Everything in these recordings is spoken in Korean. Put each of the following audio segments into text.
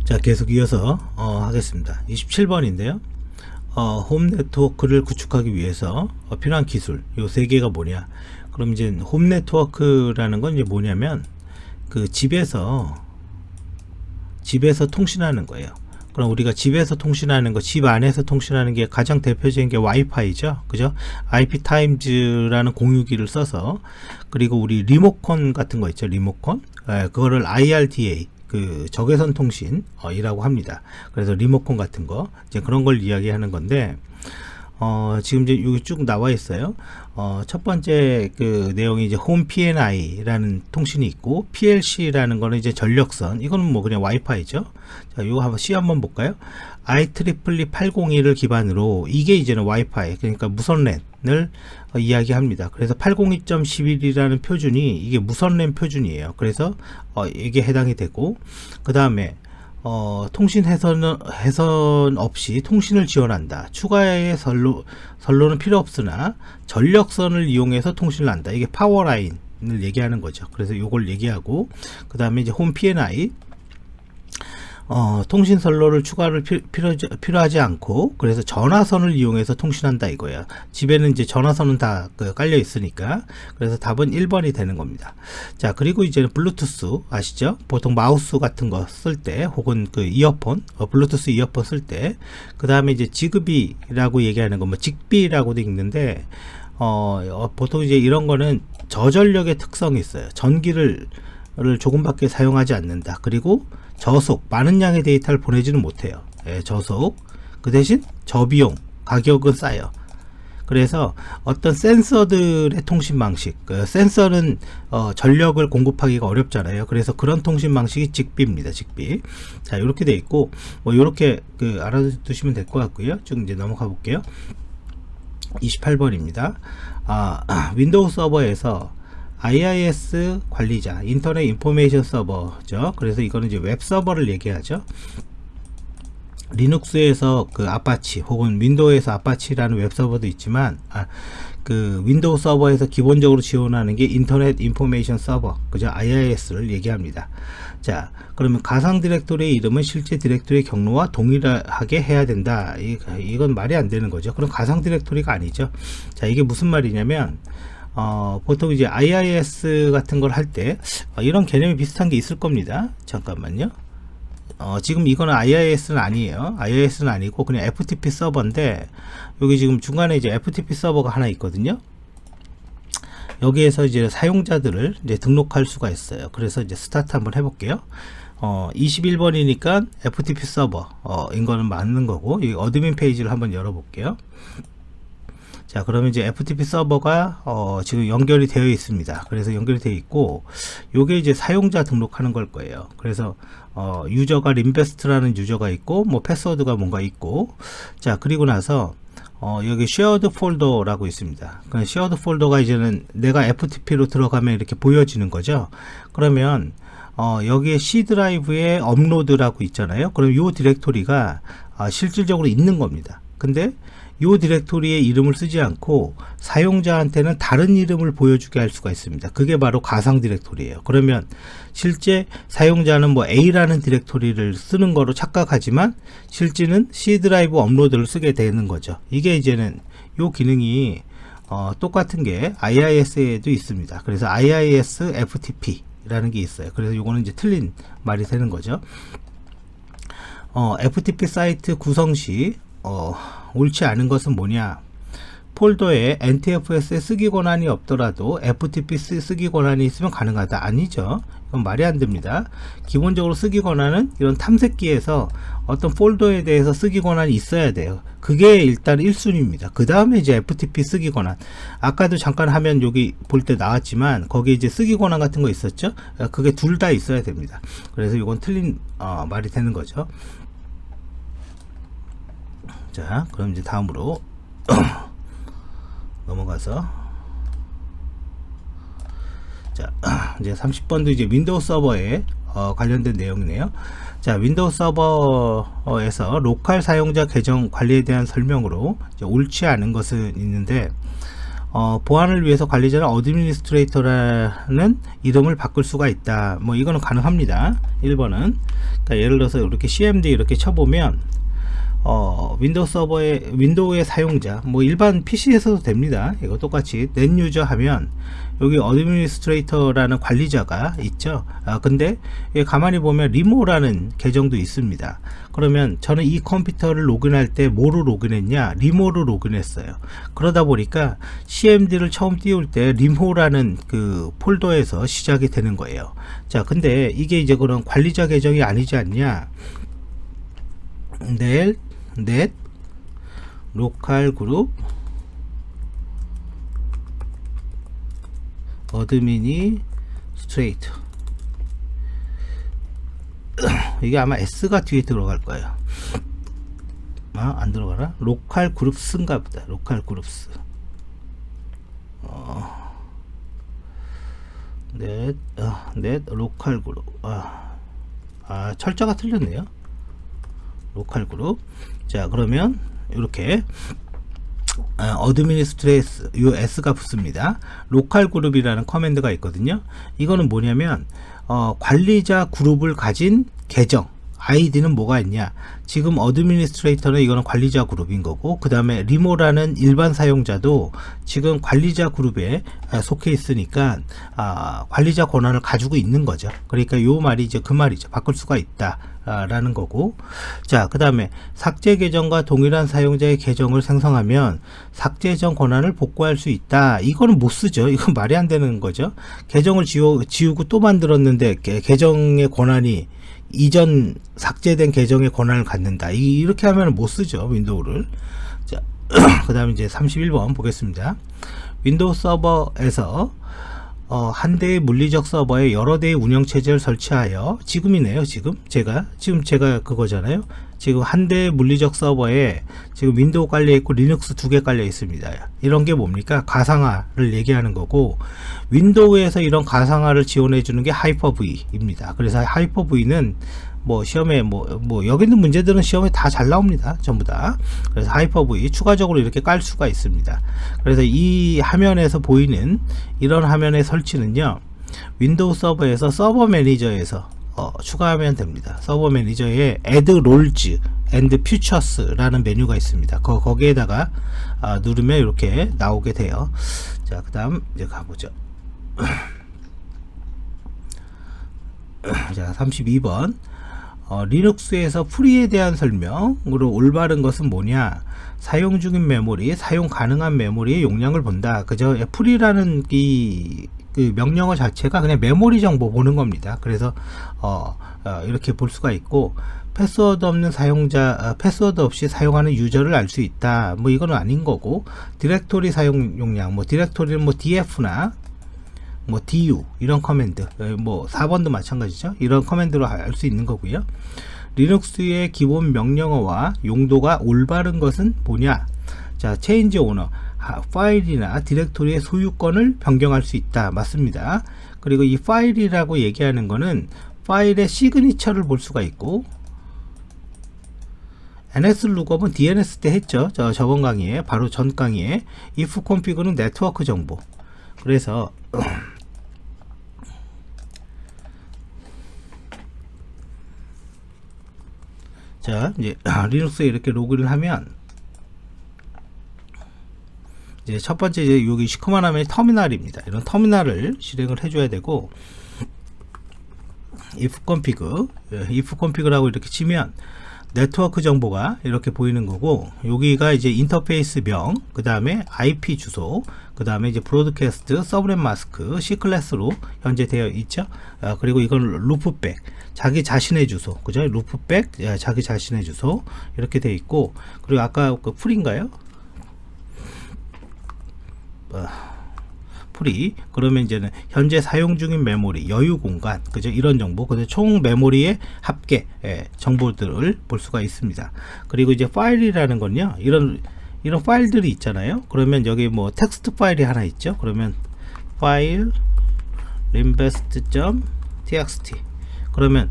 자, 계속 이어서 하겠습니다. 27번인데요. 홈 네트워크를 구축하기 위해서 필요한 기술 요 세 개가 뭐냐? 그럼 이제 홈 네트워크라는 건 이제 뭐냐면 그 집에서 통신하는 거예요. 그럼 우리가 집에서 통신하는 거, 집 안에서 통신하는 게 가장 대표적인 게 와이파이죠. 그죠? IP 타임즈라는 공유기를 써서, 그리고 우리 리모컨 같은 거 있죠. 리모컨. 그거를 IRDA, 그 적외선 통신이라고 합니다. 그래서 리모컨 같은 거, 이제 그런 걸 이야기하는 건데, 지금 이제 여기 쭉 나와 있어요. 첫 번째 그 내용이 이제 홈 PNI라는 통신이 있고, PLC라는 거는 이제 전력선, 이거는 뭐 그냥 와이파이죠. 자, 이거 한번 C 한번 볼까요? IEEE 802를 기반으로, 이게 이제는 와이파이, 그러니까 무선랜을 이야기합니다. 그래서 802.11이라는 표준이 이게 무선랜 표준이에요. 그래서 이게 해당이 되고, 그 다음에 통신 해선 없이 통신을 지원한다. 추가의 선로는 필요 없으나 전력선을 이용해서 통신을 한다. 이게 파워라인을 얘기하는 거죠. 그래서 이걸 얘기하고, 그 다음에 이제 홈 PNI, 통신 선로를 추가를 필요하지 않고, 그래서 전화선을 이용해서 통신한다 이거야. 집에는 이제 전화선은 다 깔려 있으니까. 그래서 답은 1번이 되는 겁니다. 자, 그리고 이제는 블루투스 아시죠? 보통 마우스 같은 거 쓸 때, 혹은 그 이어폰, 블루투스 이어폰 쓸 때, 그 다음에 이제 지그비라고 얘기하는 거, 뭐 직비라고도 읽는데, 보통 이제 이런 거는 저전력의 특성이 있어요. 전기를 조금밖에 사용하지 않는다. 그리고 저속, 많은 양의 데이터를 보내지는 못해요. 저속, 그 대신 저비용, 가격은 싸요. 그래서 어떤 센서들의 통신 방식, 센서는 전력을 공급하기가 어렵잖아요. 그래서 그런 통신 방식이 직비입니다. 직비. 자, 이렇게 돼 있고, 뭐 이렇게 알아두시면 될 것 같고요. 쭉 이제 넘어가 볼게요. 28번입니다. 윈도우 서버에서 IIS 관리자, 인터넷 인포메이션 서버죠. 그래서 이거는 이제 웹 서버를 얘기하죠. 리눅스에서 그 아파치, 혹은 윈도우에서 아파치라는 웹 서버도 있지만, 그 윈도우 서버에서 기본적으로 지원하는 게 인터넷 인포메이션 서버, 그죠? IIS를 얘기합니다. 자, 그러면 가상 디렉토리의 이름은 실제 디렉토리의 경로와 동일하게 해야 된다. 이건 말이 안 되는 거죠. 그럼 가상 디렉토리가 아니죠. 자, 이게 무슨 말이냐면, 보통 이제 IIS 같은 걸 할 때, 이런 개념이 비슷한 게 있을 겁니다. 잠깐만요. 지금 이거는 IIS는 아니에요. IIS는 아니고 그냥 FTP 서버인데, 여기 지금 중간에 이제 FTP 서버가 하나 있거든요. 여기에서 이제 사용자들을 이제 등록할 수가 있어요. 그래서 이제 스타트 한번 해볼게요. 21번이니까 FTP 서버인 거는 맞는 거고, 이 어드민 페이지를 한번 열어볼게요. 자, 그러면 이제 FTP 서버가 지금 연결이 되어 있습니다. 그래서 연결이 되어 있고, 요게 이제 사용자 등록하는 걸 거예요. 그래서 유저가 림베스트라는 유저가 있고, 뭐 패스워드가 뭔가 있고, 자, 그리고 나서 여기 쉐어드 폴더라고 있습니다. 그 쉐어드 폴더가 이제는 내가 FTP로 들어가면 이렇게 보여지는 거죠. 그러면 여기에 C 드라이브에 업로드라고 있잖아요. 그럼 요 디렉토리가 실질적으로 있는 겁니다. 근데 요 디렉토리의 이름을 쓰지 않고 사용자한테는 다른 이름을 보여주게 할 수가 있습니다. 그게 바로 가상 디렉토리예요. 그러면 실제 사용자는 뭐 A라는 디렉토리를 쓰는 거로 착각하지만 실제는 C 드라이브 업로드를 쓰게 되는 거죠. 이게 이제는 요 기능이 똑같은 게 IIS에도 있습니다. 그래서 IIS FTP 라는 게 있어요. 그래서 요거는 이제 틀린 말이 되는 거죠. FTP 사이트 구성 시 옳지 않은 것은 뭐냐? 폴더에 NTFS에 쓰기 권한이 없더라도 FTP 쓰기 권한이 있으면 가능하다. 아니죠. 이건 말이 안 됩니다. 기본적으로 쓰기 권한은 이런 탐색기에서 어떤 폴더에 대해서 쓰기 권한이 있어야 돼요. 그게 일단 1순위입니다. 그 다음에 이제 FTP 쓰기 권한. 아까도 잠깐 화면 여기 볼 때 나왔지만, 거기에 이제 쓰기 권한 같은 거 있었죠? 그게 둘 다 있어야 됩니다. 그래서 이건 틀린 말이 되는 거죠. 자, 그럼 이제 다음으로 넘어가서, 자, 이제 30번도 이제 윈도우 서버에 관련된 내용이네요. 자, 윈도우 서버에서 로컬 사용자 계정 관리에 대한 설명으로 이제 옳지 않은 것은 있는데, 보안을 위해서 관리자는 어드미니스트레이터라는 이름을 바꿀 수가 있다. 뭐 이거는 가능합니다. 1번은. 그러니까 예를 들어서 이렇게 cmd 이렇게 쳐보면 윈도우 서버의 윈도우의 사용자 뭐 일반 PC에서도 됩니다. 이거 똑같이 넷 유저 하면 여기 어드미니스트레이터라는 관리자가 있죠. 근데 가만히 보면 리모라는 계정도 있습니다. 그러면 저는 이 컴퓨터를 로그인할 때 뭐로 로그인했냐, 리모로 로그인했어요. 그러다 보니까 cmd를 처음 띄울 때 리모라는 그 폴더에서 시작이 되는 거예요. 자, 근데 이게 이제 그런 관리자 계정이 아니지 않냐. 넷 로컬 그룹 어드미니스트레이터 이게 아마 S가 뒤에 들어갈 거예요. 안 들어가나? 로컬 그룹스인가 보다. 로컬 그룹스 넷 로컬 그룹 철자가 틀렸네요. 로컬 그룹. 자, 그러면 이렇게 어드미니스트레이스 요 S가 붙습니다. 로컬 그룹이라는 커맨드가 있거든요. 이거는 뭐냐면 관리자 그룹을 가진 계정 아이디는 뭐가 있냐. 지금 어드미니스트레이터는 이거는 관리자 그룹인 거고, 그 다음에 리모라는 일반 사용자도 지금 관리자 그룹에 속해 있으니까 관리자 권한을 가지고 있는 거죠. 그러니까 요 말이 이제 그 말이죠. 바꿀 수가 있다 라는 거고. 자, 그 다음에 삭제 계정과 동일한 사용자의 계정을 생성하면 삭제 전 권한을 복구할 수 있다. 이거는 못 쓰죠. 이건 말이 안 되는 거죠. 계정을 지우고 또 만들었는데 계정의 권한이 이전 삭제된 계정의 권한을 갖는다. 이렇게 하면 못 쓰죠, 윈도우를. 자, 그 다음에 이제 31번 보겠습니다. 윈도우 서버에서 한 대의 물리적 서버에 여러 대의 운영체제를 설치하여, 지금이네요. 지금 제가 그거잖아요. 지금 한 대의 물리적 서버에 지금 윈도우 깔려 있고 리눅스 2개 깔려 있습니다. 이런 게 뭡니까? 가상화를 얘기하는 거고, 윈도우에서 이런 가상화를 지원해 주는 게 하이퍼V입니다. 그래서 하이퍼V는 뭐 시험에 뭐 여기 있는 문제들은 시험에 다 잘 나옵니다. 전부 다. 그래서 하이퍼V 추가적으로 이렇게 깔 수가 있습니다. 그래서 이 화면에서 보이는 이런 화면의 설치는요, 윈도우 서버에서 서버 매니저에서 추가하면 됩니다. 서버 매니저에 Add Roles and Futures 라는 메뉴가 있습니다. 거기에다가 누르면 이렇게 나오게 돼요. 자, 그 다음 이제 가보죠. 자, 32번 리눅스에서 프리에 대한 설명으로 올바른 것은 뭐냐. 사용 중인 메모리, 사용 가능한 메모리의 용량을 본다. 그저 프리라는 그 명령어 자체가 그냥 메모리 정보 보는 겁니다. 그래서 이렇게 볼 수가 있고, 패스워드 없는 사용자, 패스워드 없이 사용하는 유저를 알 수 있다. 뭐 이거는 아닌 거고, 디렉토리 사용 용량, 뭐 디렉토리는 뭐 df나 뭐 du 이런 커맨드, 뭐 4번도 마찬가지죠. 이런 커맨드로 알 수 있는 거고요. 리눅스의 기본 명령어와 용도가 올바른 것은 뭐냐. 자, 체인지 오너, 파일이나 디렉토리의 소유권을 변경할 수 있다. 맞습니다. 그리고 이 파일이라고 얘기하는 거는 파일의 시그니처를 볼 수가 있고, NS 룩업은 DNS 때 했죠. 저번 강의에, 바로 전 강의에. if config는 네트워크 정보. 그래서 자, 이제 리눅스에 이렇게 로그인을 하면 이제 첫 번째 이제 여기 시커먼 화면이 터미널입니다. 이런 터미널을 실행을 해줘야 되고, if config라고 이렇게 치면 네트워크 정보가 이렇게 보이는 거고, 여기가 이제 인터페이스 명, 그 다음에 IP 주소, 그 다음에 이제 브로드캐스트, 서브넷 마스크, C클래스로 현재 되어 있죠. 그리고 이건 루프백, 자기 자신의 주소, 그죠? 루프백, 자기 자신의 주소 이렇게 되어 있고, 그리고 아까 그 풀인가요? 프리, 그러면 이제는 현재 사용 중인 메모리, 여유 공간, 그죠? 이런 정보, 그래서 총 메모리의 합계 정보들을 볼 수가 있습니다. 그리고 이제 파일이라는 건요, 이런 파일들이 있잖아요. 그러면 여기 뭐 텍스트 파일이 하나 있죠. 그러면 파일 invest.txt, 그러면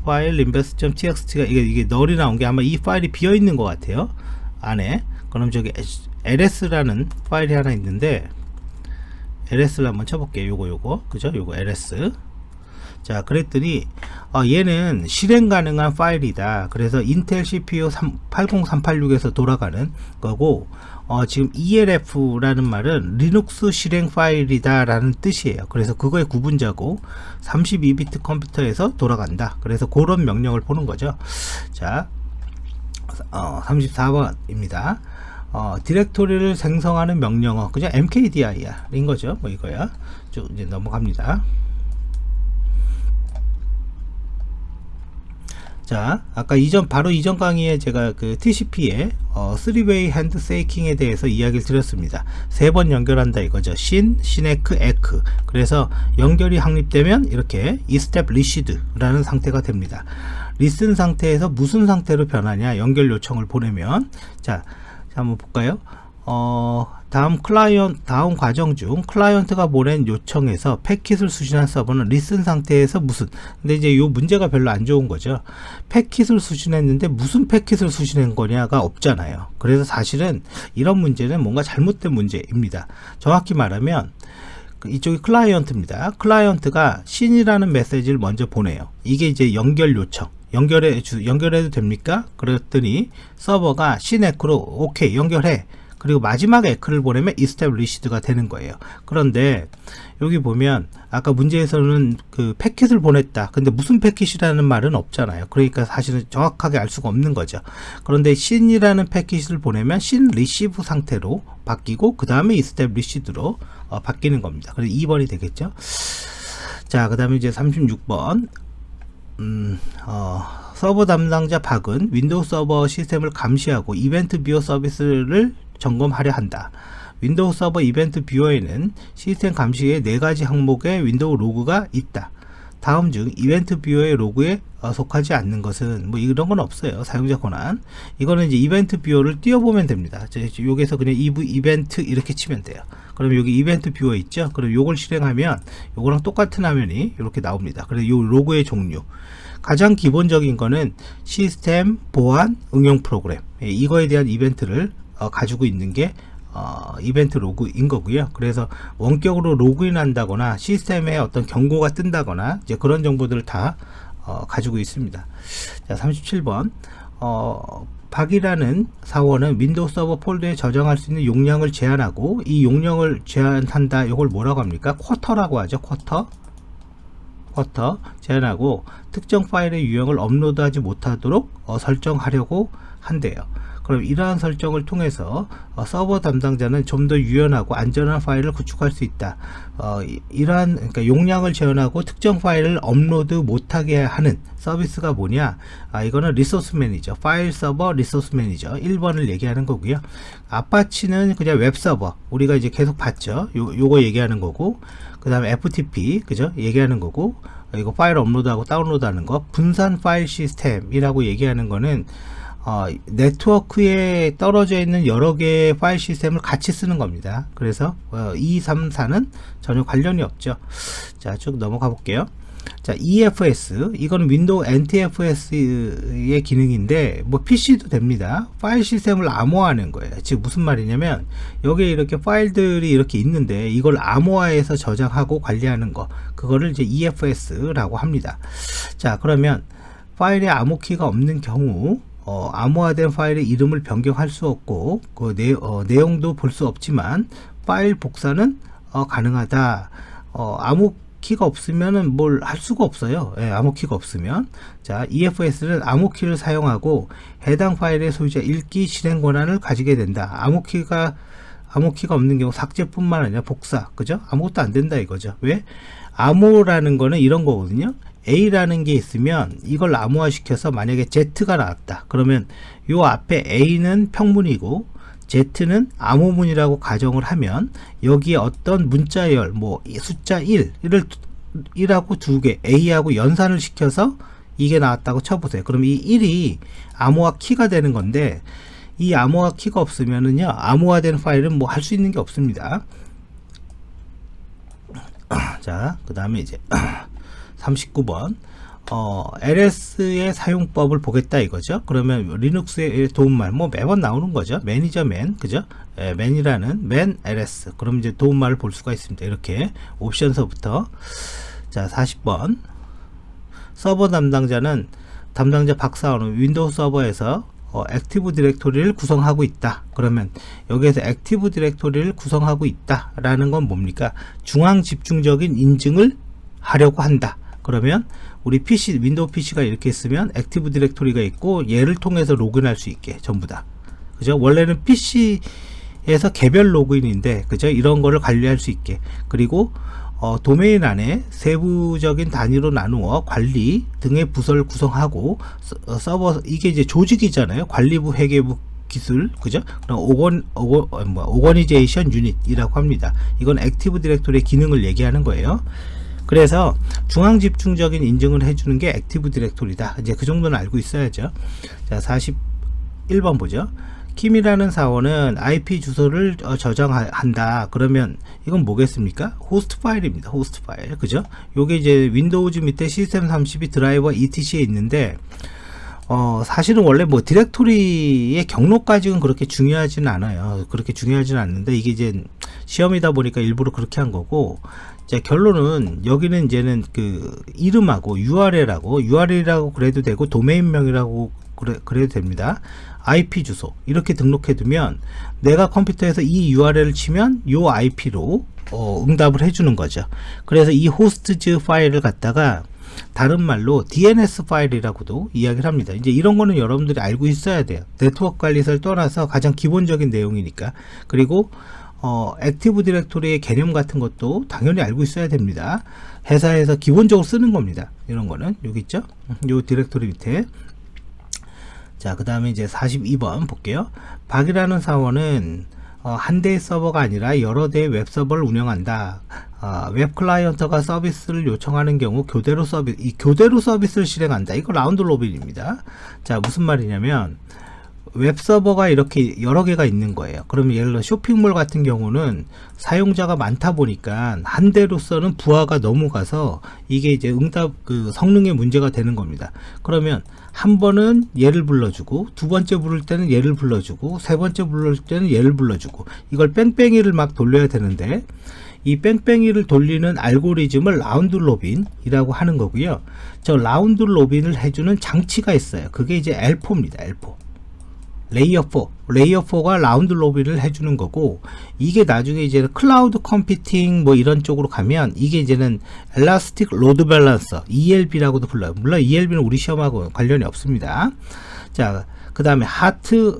파일 invest.txt가 이게 널이 나온 게 아마 이 파일이 비어 있는 것 같아요, 안에. 그럼 저기 ls라는 파일이 하나 있는데, ls를 한번 쳐볼게요. 요거 그죠? 요거 ls. 자, 그랬더니 얘는 실행 가능한 파일이다. 그래서 인텔 CPU 80386에서 돌아가는 거고, 지금 ELF라는 말은 리눅스 실행 파일이다 라는 뜻이에요. 그래서 그거의 구분자고 32비트 컴퓨터에서 돌아간다. 그래서 그런 명령을 보는 거죠. 자, 34번입니다. 디렉토리를 생성하는 명령어, 그죠? mkdir인 거죠. 뭐 이거야. 쭉 이제 넘어갑니다. 자, 아까 바로 이전 강의에 제가 그 TCP의 3way handshaking 에 대해서 이야기를 드렸습니다. 3번 연결한다 이거죠. 시네크, 에크. 그래서 연결이 확립되면 이렇게 이스텝 리시드라는 상태가 됩니다. 리슨 상태에서 무슨 상태로 변하냐? 연결 요청을 보내면. 자, 한번 볼까요? 다음 과정 중 클라이언트가 보낸 요청에서 패킷을 수신한 서버는 리슨 상태에서 무슨, 근데 이제 요 문제가 별로 안 좋은 거죠. 패킷을 수신했는데 무슨 패킷을 수신한 거냐가 없잖아요. 그래서 사실은 이런 문제는 뭔가 잘못된 문제입니다. 정확히 말하면 이쪽이 클라이언트입니다. 클라이언트가 신이라는 메시지를 먼저 보내요. 이게 이제 연결 요청. 연결해도 됩니까? 그랬더니 서버가 시네크로 오케이 연결해. 그리고 마지막 에크를 보내면 이스태블리시드가 되는 거예요. 그런데 여기 보면 아까 문제에서는 그 패킷을 보냈다. 근데 무슨 패킷이라는 말은 없잖아요. 그러니까 사실은 정확하게 알 수가 없는 거죠. 그런데 신이라는 패킷을 보내면 신 리시브 상태로 바뀌고 그 다음에 이스태블리시드로 바뀌는 겁니다. 그래서 2번이 되겠죠. 자, 그 다음에 이제 36번. 서버 담당자 박은 윈도우 서버 시스템을 감시하고 이벤트 뷰어 서비스를 점검하려 한다. 윈도우 서버 이벤트 뷰어에는 시스템 감시의 4가지 항목의 윈도우 로그가 있다. 다음 중 이벤트 뷰어의 로그에 속하지 않는 것은 뭐 이런 건 없어요. 사용자 권한. 이거는 이제 이벤트 뷰어를 띄워보면 됩니다. 여기서 그냥 이벤트 이렇게 치면 돼요. 그럼 여기 이벤트 뷰어 있죠? 그럼 요걸 실행하면 요거랑 똑같은 화면이 이렇게 나옵니다. 그래서 요 로그의 종류. 가장 기본적인 거는 시스템 보안 응용 프로그램. 이거에 대한 이벤트를 가지고 있는 게 이벤트 로그인 거고요. 그래서 원격으로 로그인 한다거나 시스템에 어떤 경고가 뜬다거나 이제 그런 정보들을 다 가지고 있습니다. 자, 37번. 박이라는 사원은 윈도우 서버 폴더에 저장할 수 있는 용량을 제한하고 이 용량을 제한한다. 이걸 뭐라고 합니까? 쿼터라고 하죠. 쿼터 제한하고 특정 파일의 유형을 업로드하지 못하도록 설정하려고 한대요. 그럼 이러한 설정을 통해서 서버 담당자는 좀 더 유연하고 안전한 파일을 구축할 수 있다. 그러니까 용량을 제한하고 특정 파일을 업로드 못하게 하는 서비스가 뭐냐? 이거는 리소스 매니저, 파일 서버 리소스 매니저 1번을 얘기하는 거고요. 아파치는 그냥 웹 서버, 우리가 이제 계속 봤죠. 요거 얘기하는 거고, 그 다음에 FTP, 그죠? 얘기하는 거고, 이거 파일 업로드하고 다운로드하는 거, 분산 파일 시스템이라고 얘기하는 거는 네트워크에 떨어져 있는 여러 개의 파일 시스템을 같이 쓰는 겁니다. 그래서 2, 3, 4는 전혀 관련이 없죠. 자, 쭉 넘어가 볼게요. 자, EFS, 이거는 윈도우 NTFS의 기능인데 뭐 PC도 됩니다. 파일 시스템을 암호화하는 거예요. 즉 무슨 말이냐면 여기에 이렇게 파일들이 이렇게 있는데 이걸 암호화해서 저장하고 관리하는 거, 그거를 이제 EFS라고 합니다. 자, 그러면 파일에 암호키가 없는 경우 암호화된 파일의 이름을 변경할 수 없고 그 내용도 볼 수 없지만 파일 복사는 가능하다. 암호키가 없으면은 뭘 할 수가 없어요. 암호키가 없으면. 자, EFS는 암호키를 사용하고 해당 파일의 소유자 읽기 실행 권한을 가지게 된다. 암호키가 없는 경우 삭제뿐만 아니라 복사, 그죠? 아무것도 안 된다 이거죠. 왜? 암호라는 거는 이런 거거든요. A라는 게 있으면 이걸 암호화 시켜서 만약에 Z가 나왔다. 그러면 요 앞에 A는 평문이고 Z는 암호문이라고 가정을 하면 여기에 어떤 문자열, 뭐 숫자 1하고 두 개 A하고 연산을 시켜서 이게 나왔다고 쳐보세요. 그럼 이 1이 암호화 키가 되는 건데 이 암호화 키가 없으면은요, 암호화된 파일은 뭐 할 수 있는 게 없습니다. 자, 그 다음에 이제 39번 LS의 사용법을 보겠다 이거죠. 그러면 리눅스의 도움말, 뭐 매번 나오는 거죠. 매니저맨, 그죠? 맨이라는 맨 LS. 그럼 이제 도움말을 볼 수가 있습니다. 이렇게 옵션서부터. 자, 40번 서버 담당자 박사원은 윈도우 서버에서 액티브 디렉토리를 구성하고 있다. 그러면 여기에서 액티브 디렉토리를 구성하고 있다 라는 건 뭡니까? 중앙 집중적인 인증을 하려고 한다. 그러면 우리 PC, 윈도우 PC가 이렇게 있으면 액티브 디렉토리가 있고 얘를 통해서 로그인할 수 있게 전부 다. 그죠? 원래는 PC에서 개별 로그인인데, 그죠? 이런 거를 관리할 수 있게. 그리고 도메인 안에 세부적인 단위로 나누어 관리 등의 부서를 구성하고 서버, 이게 이제 조직이잖아요. 관리부, 회계부, 기술, 그죠? 그럼 오거니제이션 유닛이라고 합니다. 이건 액티브 디렉토리의 기능을 얘기하는 거예요. 그래서 중앙 집중적인 인증을 해주는 게 액티브 디렉토리다. 이제 그 정도는 알고 있어야죠. 자, 41번 보죠. 킴이라는 사원은 IP 주소를 저장한다. 그러면 이건 뭐겠습니까? 호스트 파일입니다. 호스트 파일. 그죠? 요게 이제 윈도우즈 밑에 시스템 32 드라이버 ETC에 있는데, 사실은 원래 뭐 디렉토리의 경로까지는 그렇게 중요하지는 않아요. 그렇게 중요하지는 않는데, 이게 이제 시험이다 보니까 일부러 그렇게 한 거고, 자, 결론은 여기는 이제는 그 이름하고 URL이라고 그래도 되고, 도메인명이라고 그래도 됩니다. IP 주소 이렇게 등록해 두면 내가 컴퓨터에서 이 URL을 치면 요 IP로 응답을 해주는 거죠. 그래서 이 호스트즈 파일을 갖다가 다른 말로 DNS 파일이라고도 이야기를 합니다. 이제 이런 거는 여러분들이 알고 있어야 돼요. 네트워크 관리사를 떠나서 가장 기본적인 내용이니까. 그리고 액티브 디렉토리의 개념 같은 것도 당연히 알고 있어야 됩니다. 회사에서 기본적으로 쓰는 겁니다. 이런 거는 여기 있죠. 요 디렉토리 밑에. 자, 그 다음에 이제 42번 볼게요. 박이라는 사원은 한 대의 서버가 아니라 여러 대의 웹 서버를 운영한다. 웹 클라이언트가 서비스를 요청하는 경우 교대로 서비스를 실행한다. 이거 라운드 로빈입니다. 자, 무슨 말이냐면 웹 서버가 이렇게 여러 개가 있는 거예요. 그러면 예를 들어 쇼핑몰 같은 경우는 사용자가 많다 보니까 한 대로서는 부하가 넘어가서 이게 이제 응답 성능에 문제가 되는 겁니다. 그러면 한 번은 얘를 불러주고, 두 번째 부를 때는 얘를 불러주고, 세 번째 부를 때는 얘를 불러주고, 이걸 뺑뺑이를 막 돌려야 되는데, 이 뺑뺑이를 돌리는 알고리즘을 라운드 로빈이라고 하는 거고요. 저 라운드 로빈을 해주는 장치가 있어요. 그게 이제 L4입니다. L4. 레이어 4가 라운드 로빈을 해주는 거고, 이게 나중에 이제 클라우드 컴퓨팅 뭐 이런 쪽으로 가면 이게 이제는 엘라스틱 로드 밸런서 ELB라고도 불러요. 물론 ELB는 우리 시험하고 관련이 없습니다. 자, 그 다음에 하트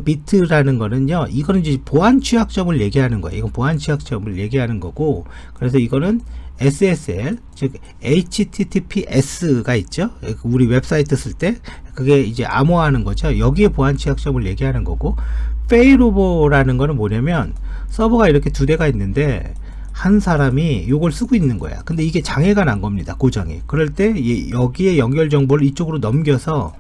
비트라는 거는요, 이거는 이제 보안 취약점을 얘기하는 거예요. 이건 보안 취약점을 얘기하는 거고, 그래서 이거는 SSL, 즉 HTTPS가 있죠. 우리 웹사이트 쓸 때 그게 이제 암호화하는 거죠. 여기에 보안 취약점을 얘기하는 거고, 페일오버라는 거는 뭐냐면 서버가 이렇게 두 대가 있는데 한 사람이 요걸 쓰고 있는 거야. 근데 이게 장애가 난 겁니다. 고장이. 그럴 때 여기에 연결 정보를 이쪽으로 넘겨서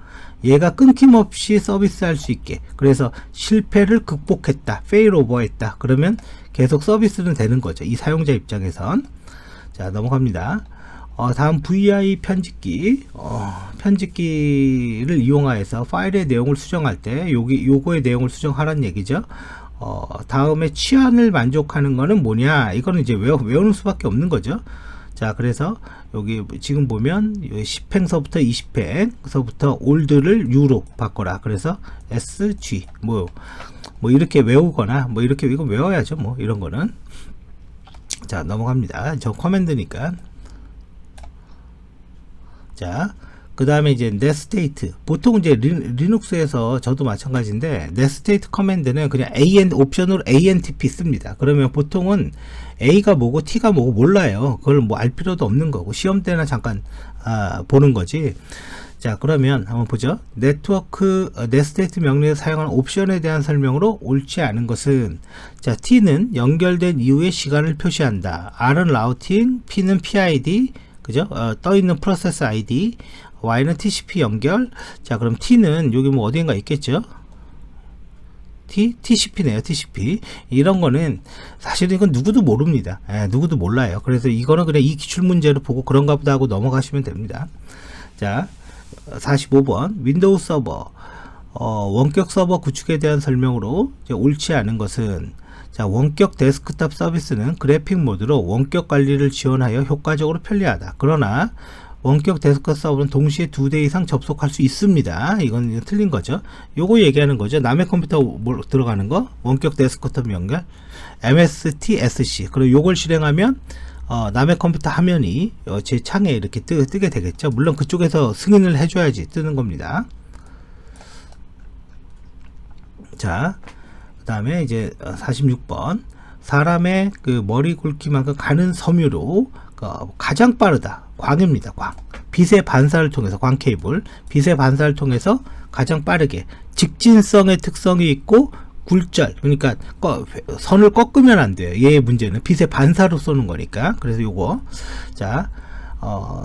얘가 끊김없이 서비스할 수 있게, 그래서 실패를 극복했다, 페일오버 했다, 그러면 계속 서비스는 되는 거죠. 이 사용자 입장에선. 자, 넘어갑니다. 다음 VI 편집기. 편집기를 이용하여서 파일의 내용을 수정할 때 요거의 내용을 수정하라는 얘기죠. 다음에 취한을 만족하는 거는 뭐냐, 이거는 이제 외우는 수밖에 없는 거죠. 자, 그래서 여기 지금 보면 10횡서부터 20횡서부터 올드를 U로 바꿔라. 그래서 SG 뭐 이렇게 외우거나 뭐 이렇게 이거 외워야죠. 뭐 이런 거는. 자, 넘어갑니다. 저 커맨드니까. 자, 그 다음에 이제 netState. 보통 이제 리눅스에서 저도 마찬가지인데 netState 커맨드는 그냥 옵션으로 ANTP 씁니다. 그러면 보통은 A가 뭐고 T가 뭐고 몰라요. 그걸 뭐 알 필요도 없는 거고, 시험 때나 잠깐 보는 거지. 자, 그러면 한번 보죠. netState 명령에서 사용하는 옵션에 대한 설명으로 옳지 않은 것은, 자, T는 연결된 이후의 시간을 표시한다. R은 라우팅, P는 PID, 그죠? 떠있는 프로세스 ID, Y는 TCP 연결. 자, 그럼 T는 여기 뭐 어딘가 있겠죠? TCP네요. TCP. 이런 거는 사실 이건 누구도 모릅니다. 누구도 몰라요. 그래서 이거는 그냥 이 기출 문제로 보고 그런가 보다 하고 넘어가시면 됩니다. 자, 45번 윈도우 서버 원격 서버 구축에 대한 설명으로 옳지 않은 것은, 자, 원격 데스크탑 서비스는 그래픽 모드로 원격 관리를 지원하여 효과적으로 편리하다. 그러나 원격 데스크톱 서버는 동시에 2대 이상 접속할 수 있습니다. 이건 틀린 거죠. 요거 얘기하는 거죠. 남의 컴퓨터 들어가는 거, 원격 데스크톱 연결, MSTSC. 그리고 요걸 실행하면 남의 컴퓨터 화면이 제 창에 이렇게 뜨게 되겠죠. 물론 그쪽에서 승인을 해줘야지 뜨는 겁니다. 자, 그 다음에 이제 46번. 사람의 그 머리 굵기만큼 가는 섬유로 가장 빠르다. 광입니다. 광. 빛의 반사를 통해서, 광 케이블. 빛의 반사를 통해서 가장 빠르게. 직진성의 특성이 있고, 굴절. 그러니까 선을 꺾으면 안 돼요. 얘의 문제는 빛의 반사로 쏘는 거니까. 그래서 요거. 자,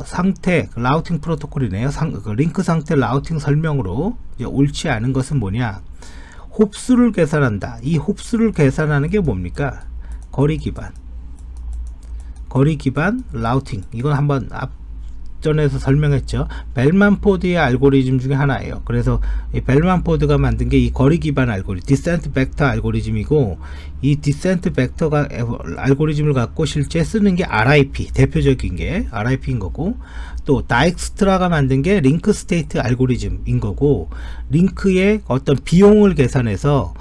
상태, 라우팅 프로토콜이네요. 링크 상태 라우팅 설명으로 이제 옳지 않은 것은 뭐냐. 홉수를 계산한다. 이 홉수를 계산하는 게 뭡니까? 거리 기반 라우팅. 이건 한번 앞전에서 설명했죠. 벨만포드의 알고리즘 중에 하나예요. 그래서 이 벨만포드가 만든 게 이 거리 기반 알고리즘, 디센트 벡터 알고리즘이고, 이 디센트 벡터가 알고리즘을 갖고 실제 쓰는 게 RIP, 대표적인 게 RIP인 거고, 또 다익스트라가 만든 게 링크 스테이트 알고리즘인 거고, 링크의 어떤 비용을 계산해서,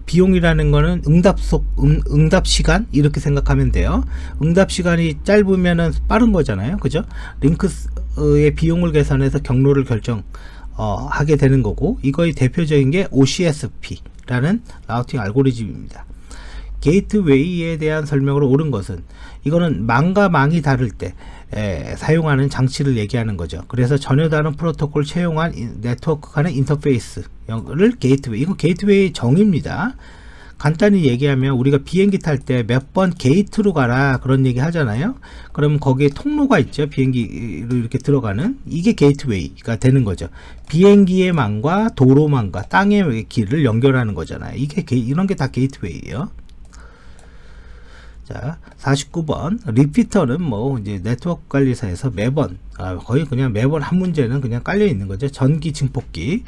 비용이라는 거는 응답 시간 이렇게 생각하면 돼요. 응답 시간이 짧으면은 빠른 거잖아요, 그죠? 링크의 비용을 계산해서 경로를 하게 되는 거고, 이거의 대표적인 게 OCSP라는 라우팅 알고리즘입니다. 게이트웨이에 대한 설명으로 옳은 것은, 이거는 망과 망이 다를 때 사용하는 장치를 얘기하는 거죠. 그래서 전혀 다른 프로토콜 채용한 네트워크 간의 인터페이스를 게이트웨이. 이거 게이트웨이 정의입니다. 간단히 얘기하면 우리가 비행기 탈 때 몇 번 게이트로 가라 그런 얘기 하잖아요. 그럼 거기에 통로가 있죠. 비행기로 이렇게 들어가는, 이게 게이트웨이가 되는 거죠. 비행기의 망과 도로망과 땅의 길을 연결하는 거잖아요. 이런 게 다 게이트웨이예요. 자, 49번. 리피터는 뭐 이제 네트워크 관리사에서 매번 거의 그냥 매번 한 문제는 그냥 깔려 있는 거죠. 전기 증폭기.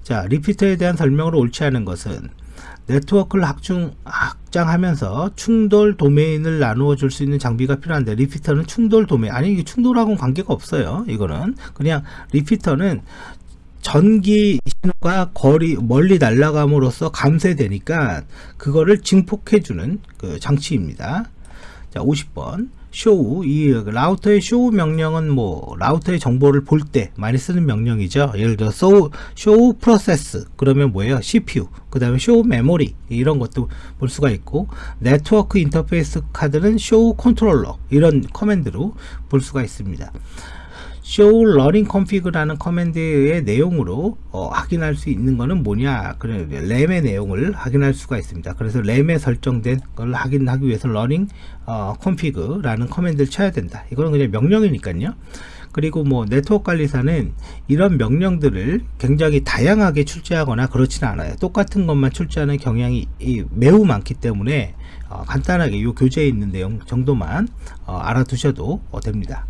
자, 리피터에 대한 설명으로 옳지 않은 것은, 네트워크를 확장하면서 충돌 도메인을 나누어 줄 수 있는 장비가 필요한데, 리피터는 충돌 도메인, 아니 이게 충돌하고는 관계가 없어요. 이거는 그냥 리피터는 전기 신호가 멀리 날아감으로써 감쇄되니까 그거를 증폭해주는 그 장치입니다. 자, 50번. 쇼우. 이 라우터의 쇼우 명령은 뭐 라우터의 정보를 볼 때 많이 쓰는 명령이죠. 예를 들어 쇼우 프로세스 그러면 뭐예요? CPU. 그 다음에 쇼우 메모리 이런 것도 볼 수가 있고, 네트워크 인터페이스 카드는 쇼우 컨트롤러 이런 커맨드로 볼 수가 있습니다. show learning config라는 커맨드의 내용으로 확인할 수 있는 거는 뭐냐, 그래 램의 내용을 확인할 수가 있습니다. 그래서 램에 설정된 걸 확인하기 위해서 learning config라는 커맨드를 쳐야 된다. 이거는 그냥 명령이니까요. 그리고 뭐 네트워크 관리사는 이런 명령들을 굉장히 다양하게 출제하거나 그렇지는 않아요. 똑같은 것만 출제하는 경향이 매우 많기 때문에 간단하게 이 교재에 있는 내용 정도만 알아두셔도 됩니다.